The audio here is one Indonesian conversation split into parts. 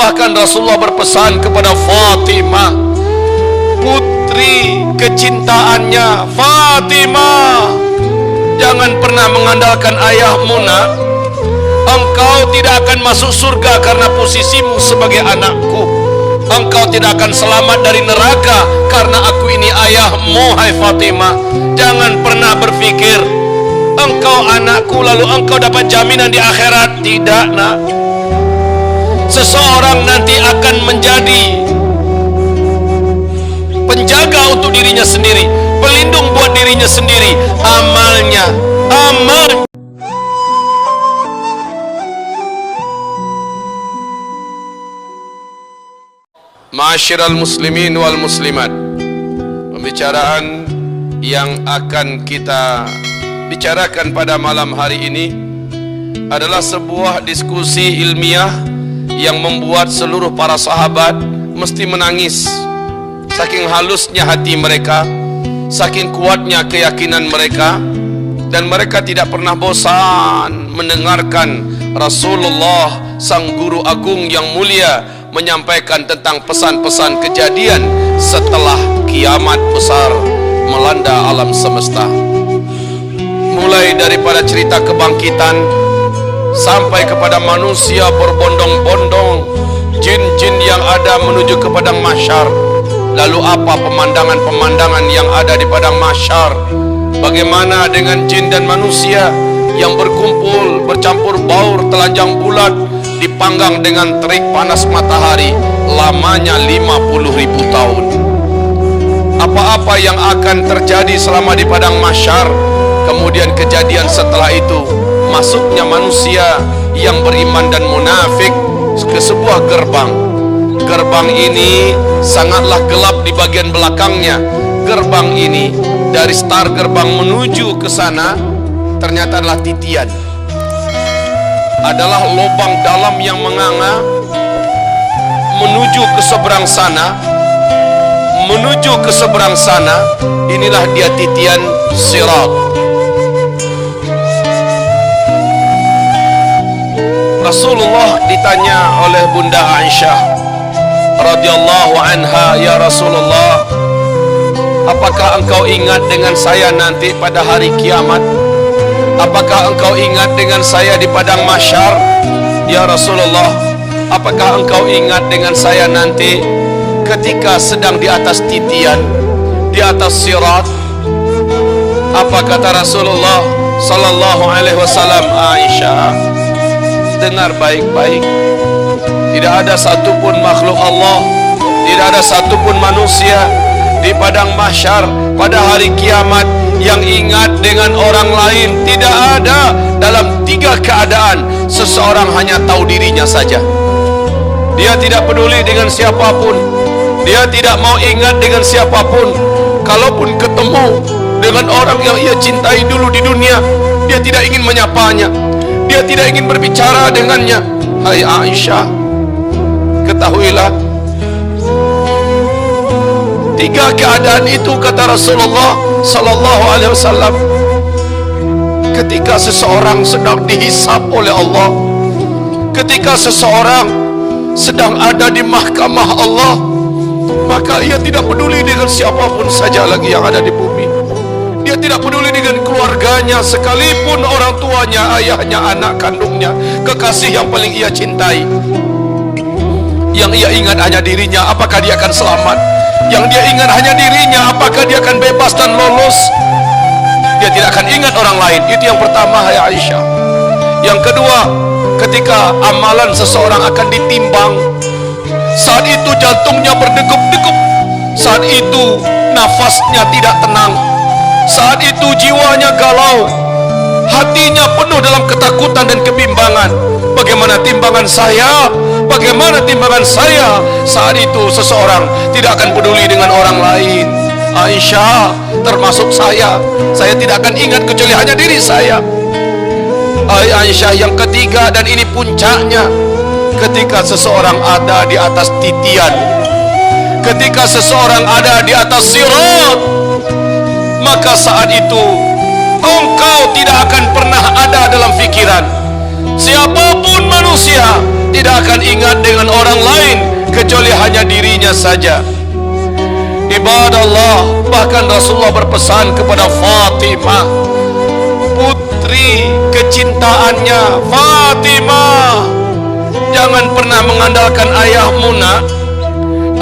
Bahkan Rasulullah berpesan kepada Fatimah, putri kecintaannya, Fatimah, jangan pernah mengandalkan ayahmu nak. Engkau tidak akan masuk surga karena posisimu sebagai anakku. Engkau tidak akan selamat dari neraka karena aku ini ayahmu, hai Fatimah. Jangan pernah berpikir engkau anakku lalu engkau dapat jaminan di akhirat. Tidak nak. Seseorang nanti akan menjadi penjaga untuk dirinya sendiri, pelindung buat dirinya sendiri. Amalnya, amal. Ma'asyiral muslimin wal muslimat, pembicaraan yang akan kita bicarakan pada malam hari ini adalah sebuah diskusi ilmiah yang membuat seluruh para sahabat mesti menangis. Saking halusnya hati mereka, saking kuatnya keyakinan mereka, dan mereka tidak pernah bosan mendengarkan Rasulullah sang guru agung yang mulia menyampaikan tentang pesan-pesan kejadian setelah kiamat besar melanda alam semesta. Mulai daripada cerita kebangkitan sampai kepada manusia berbondong-bondong, jin-jin yang ada menuju ke padang mahsyar. Lalu apa pemandangan-pemandangan yang ada di padang mahsyar? Bagaimana dengan jin dan manusia yang berkumpul bercampur baur telanjang bulat, dipanggang dengan terik panas matahari lamanya 50.000 tahun. Apa-apa yang akan terjadi selama di padang mahsyar, kemudian kejadian setelah itu, masuknya manusia yang beriman dan munafik ke sebuah gerbang. Gerbang ini sangatlah gelap di bagian belakangnya. Gerbang ini dari start gerbang menuju ke sana ternyata adalah titian, adalah lubang dalam yang menganga menuju ke seberang sana. Menuju ke seberang sana, inilah dia titian sirat. Rasulullah ditanya oleh Bunda Aisyah radhiyallahu anha, ya Rasulullah, apakah engkau ingat dengan saya nanti pada hari kiamat? Apakah engkau ingat dengan saya di padang mahsyar? Ya Rasulullah, apakah engkau ingat dengan saya nanti ketika sedang di atas titian, di atas sirat? Apa kata Rasulullah sallallahu alaihi wasallam? Aisyah, dengar baik-baik. Tidak ada satupun makhluk Allah, tidak ada satupun manusia di padang mahsyar pada hari kiamat yang ingat dengan orang lain. Tidak ada. Dalam 3 keadaan seseorang hanya tahu dirinya saja. Dia tidak peduli dengan siapapun, dia tidak mau ingat dengan siapapun. Kalaupun ketemu dengan orang yang ia cintai dulu di dunia, dia tidak ingin menyapanya, dia tidak ingin berbicara dengannya. Hai Aisyah, ketahuilah 3 keadaan itu, kata Rasulullah sallallahu alaihi wasallam, ketika seseorang sedang dihisab oleh Allah, ketika seseorang sedang ada di mahkamah Allah, maka ia tidak peduli dengan siapapun saja lagi yang ada di bumi. Dia tidak peduli dengan keluarganya, sekalipun orang tuanya, ayahnya, anak kandungnya, kekasih yang paling ia cintai. Yang ia ingat hanya dirinya, apakah dia akan selamat? Yang dia ingat hanya dirinya, apakah dia akan bebas dan lolos? Dia tidak akan ingat orang lain. Itu yang pertama, hai Aisyah. Yang kedua, ketika amalan seseorang akan ditimbang, saat itu jantungnya berdegup-degup, saat itu nafasnya tidak tenang, saat itu jiwanya galau, hatinya penuh dalam ketakutan dan kebimbangan. Bagaimana timbangan saya? Bagaimana timbangan saya? Saat itu seseorang tidak akan peduli dengan orang lain. Aisyah, termasuk saya tidak akan ingat kecuali hanya diri saya. Aisyah, yang ketiga, dan ini puncaknya, ketika seseorang ada di atas titian, ketika seseorang ada di atas sirat, maka saat itu engkau tidak akan pernah ada dalam pikiran. Siapapun manusia tidak akan ingat dengan orang lain kecuali hanya dirinya saja. Ibadah Allah, bahkan Rasulullah berpesan kepada Fatimah, putri kecintaannya, Fatimah, jangan pernah mengandalkan ayahmu nak.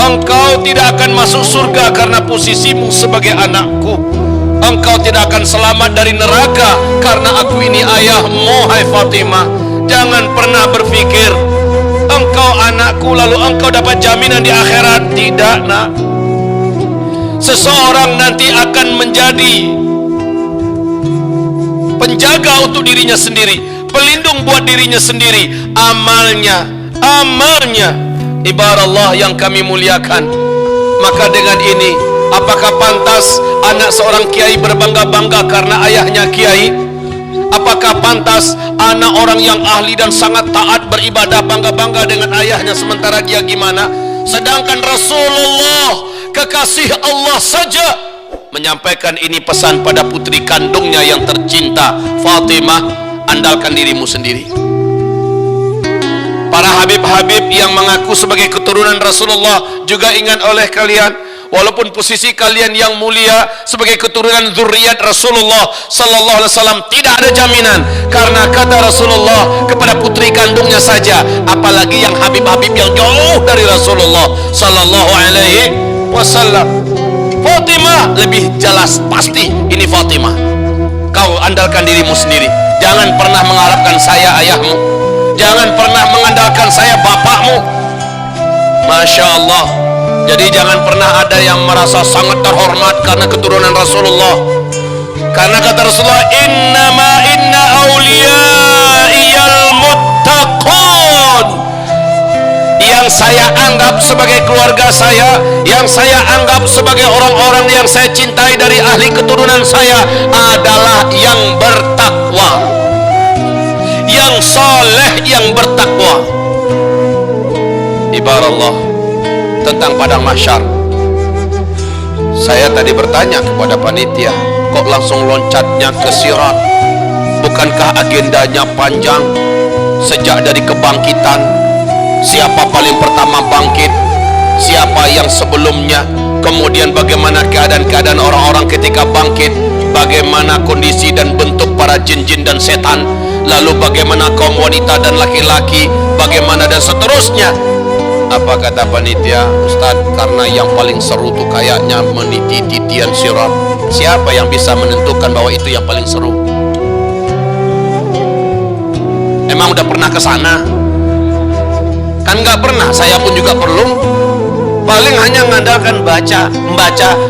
Engkau tidak akan masuk surga karena posisimu sebagai anakku. Engkau tidak akan selamat dari neraka karena aku ini ayahmu, hai Fatimah. Jangan pernah berpikir engkau anakku lalu engkau dapat jaminan di akhirat. Tidak nak. Seseorang nanti akan menjadi penjaga untuk dirinya sendiri, pelindung buat dirinya sendiri. Amalnya ibarat Allah yang kami muliakan. Maka dengan ini, apakah pantas anak seorang kiai berbangga-bangga karena ayahnya kiai? Apakah pantas anak orang yang ahli dan sangat taat beribadah bangga-bangga dengan ayahnya sementara dia gimana? Sedangkan Rasulullah, kekasih Allah saja, menyampaikan ini pesan pada putri kandungnya yang tercinta, Fatimah, andalkan dirimu sendiri. Para habib-habib yang mengaku sebagai keturunan Rasulullah juga ingat oleh kalian, walaupun posisi kalian yang mulia sebagai keturunan zuriat Rasulullah sallallahu alaihi wasallam, tidak ada jaminan, karena kata Rasulullah kepada putri kandungnya saja, apalagi yang habib-habib yang jauh dari Rasulullah sallallahu alaihi wasallam. Fatimah lebih jelas pasti, ini Fatimah, kau andalkan dirimu sendiri. Jangan pernah mengharapkan saya ayahmu, jangan pernah mengandalkan saya bapakmu. Masya Allah. Jadi jangan pernah ada yang merasa sangat terhormat karena keturunan Rasulullah. Karena kata Rasulullah, inna awliyaiyal muttaqun. Yang saya anggap sebagai keluarga saya, yang saya anggap sebagai orang-orang yang saya cintai dari ahli keturunan saya adalah yang bertakwa, yang soleh, yang bertakwa. Ibarat Allah tentang padang mahsyar. Saya tadi bertanya kepada panitia, kok langsung loncatnya ke sirat? Bukankah agendanya panjang? Sejak dari kebangkitan, siapa paling pertama bangkit, siapa yang sebelumnya, kemudian bagaimana keadaan-keadaan orang-orang ketika bangkit, bagaimana kondisi dan bentuk para jin-jin dan setan, lalu bagaimana kaum wanita dan laki-laki, bagaimana dan seterusnya. Apa kata panitia? Ustaz, karena yang paling seru tuh kayaknya meniti-titian sirat. Siapa yang bisa menentukan bahwa itu yang paling seru? Emang udah pernah ke sana? Kan nggak pernah, saya pun juga perlu. Paling hanya mengandalkan membaca,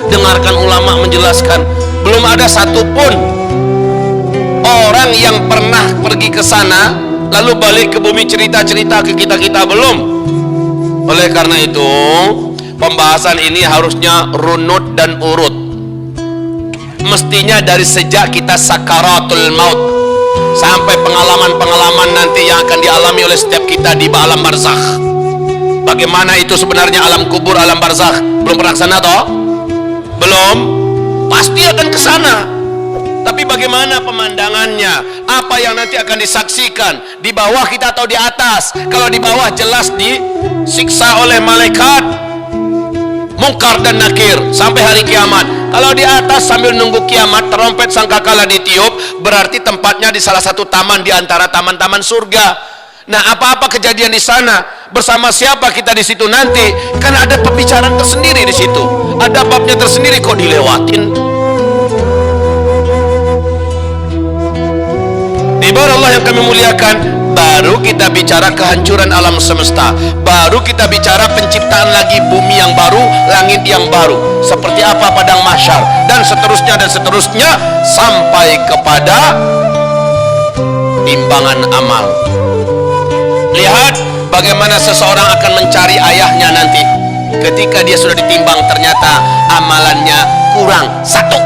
dengarkan ulama menjelaskan. Belum ada satupun orang yang pernah pergi ke sana lalu balik ke bumi cerita-cerita ke kita-kita, belum. Oleh karena itu, pembahasan ini harusnya runut dan urut. Mestinya dari sejak kita sakaratul maut sampai pengalaman-pengalaman nanti yang akan dialami oleh setiap kita di alam barzakh. Bagaimana itu sebenarnya alam kubur, alam barzakh? Belum pernah kesana toh? Belum? Pasti akan kesana. Tapi bagaimana pemandangannya? Apa yang nanti akan disaksikan? Di bawah kita atau di atas? Kalau di bawah jelas disiksa oleh malaikat Munkar dan Nakir sampai hari kiamat. Kalau di atas sambil nunggu kiamat, terompet sangkakala ditiup, berarti tempatnya di salah satu taman di antara taman-taman surga. Nah, apa-apa kejadian di sana, bersama siapa kita di situ nanti? Kan ada pembicaraan tersendiri di situ. Ada babnya tersendiri, kok dilewatin? Ibarat Allah yang kami muliakan, baru kita bicara kehancuran alam semesta, baru kita bicara penciptaan lagi bumi yang baru, langit yang baru, seperti apa padang mahsyar, dan seterusnya sampai kepada timbangan amal. Lihat bagaimana seseorang akan mencari ayahnya nanti. Ketika dia sudah ditimbang, ternyata amalannya kurang satu.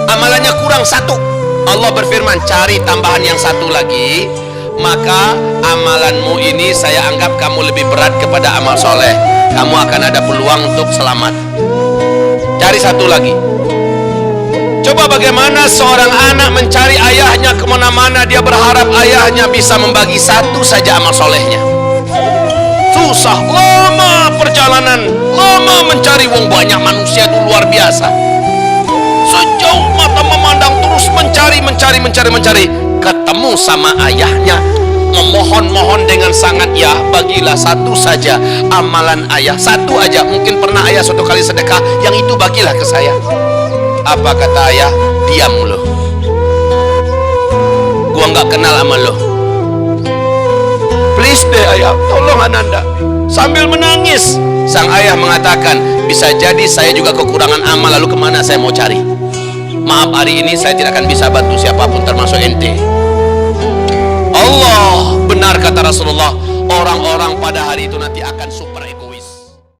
Amalannya kurang satu. Allah berfirman, cari tambahan yang satu lagi, maka amalanmu ini saya anggap kamu lebih berat kepada amal soleh. Kamu akan ada peluang untuk selamat. Cari satu lagi. Coba bagaimana seorang anak mencari ayahnya kemana-mana, dia berharap ayahnya bisa membagi satu saja amal solehnya. susah, lama perjalanan, lama mencari, wong banyak manusia itu luar biasa. Sejauh mata memandang terus mencari, ketemu sama ayahnya, memohon-mohon dengan sangat, ya bagilah satu saja amalan ayah, satu aja, mungkin pernah ayah suatu kali sedekah, yang itu bagilah ke saya. Apa kata ayah? Diam lo, gua nggak kenal sama lo, please deh ayah, tolong Ananda. Sambil menangis, sang ayah mengatakan, bisa jadi saya juga kekurangan amal, lalu kemana saya mau cari? Maaf, hari ini saya tidak akan bisa bantu siapapun termasuk ente. Allah, benar kata Rasulullah, orang-orang pada hari itu nanti akan suka